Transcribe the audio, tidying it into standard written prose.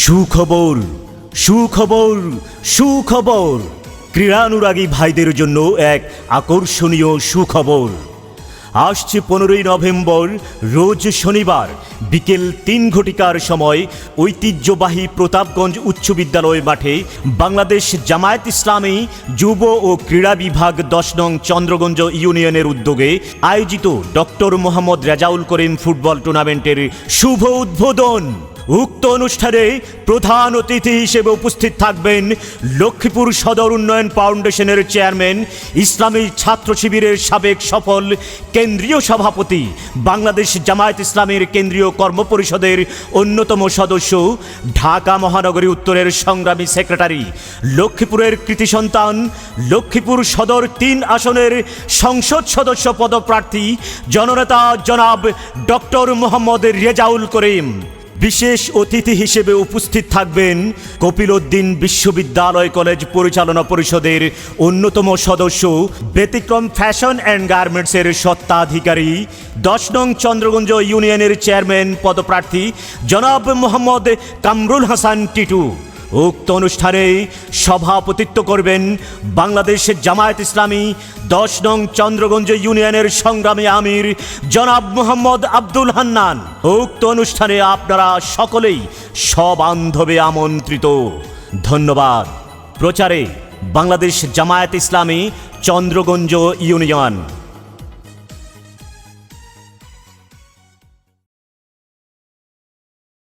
সুখবর সুখবর সুখবর ক্রীড়ানুরাগী ভাইদের জন্য এক আকর্ষণীয় সুখবর। আসছে 15ই নভেম্বর রোজ শনিবার বিকেল 3 ঘটিকার সময় ঐতিহ্যবাহী প্রতাপগঞ্জ উচ্চ বিদ্যালয় মাঠে বাংলাদেশ জামায়াত ইসলামী যুব ও ক্রীড়া বিভাগ 10 নং চন্দ্রগঞ্জ ইউনিয়নের উদ্যোগে আয়োজিত ডক্টর মোহাম্মদ রেজাউল করিম ফুটবল টুর্নামেন্টের শুভ উদ্বোধন। উক্ত অনুষ্ঠানে প্রধান অতিথি হিসেবে উপস্থিত থাকবেন লক্ষ্মীপুর সদর উন্নয়ন ফাউন্ডেশনের চেয়ারম্যান, ইসলামী ছাত্র শিবিরের সাবেক সফল কেন্দ্রীয় সভাপতি, বাংলাদেশ জামায়াত ইসলামীর কেন্দ্রীয় কর্মপরিষদের অন্যতম সদস্য, ঢাকা মহানগরী উত্তরের সংগ্রামী সেক্রেটারি, লক্ষ্মীপুরের কৃতি সন্তান, লক্ষ্মীপুর সদর 3 আসনের সংসদ সদস্য পদপ্রার্থী জননেতা জনাব ডক্টর মোহাম্মদ রেজাউল করিম। বিশেষ অতিথি হিসেবে উপস্থিত থাকবেন কপিলউদ্দিন বিশ্ববিদ্যালয় কলেজ পরিচালনা পরিষদের অন্যতম সদস্য, ব্যতিক্রম ফ্যাশন অ্যান্ড গার্মেন্টসের স্বত্বাধিকারী, 10 নং চন্দ্রগঞ্জ ইউনিয়নের চেয়ারম্যান পদপ্রার্থী জনাব মোহাম্মদ কামরুল হাসান টিটু। উক্ত অনুষ্ঠানে সভাপতিত্ব করবেন বাংলাদেশ জামায়াত ইসলামী 10 নং চন্দ্রগঞ্জ ইউনিয়নের সংগ্রামী আমির জনাব মোহাম্মদ আব্দুল হান্নান। উক্ত অনুষ্ঠানে আপনারা সকলেই সবান্ধবে আমন্ত্রিত। ধন্যবাদ। প্রচারে বাংলাদেশ জামায়াত ইসলামী চন্দ্রগঞ্জ ইউনিয়ন।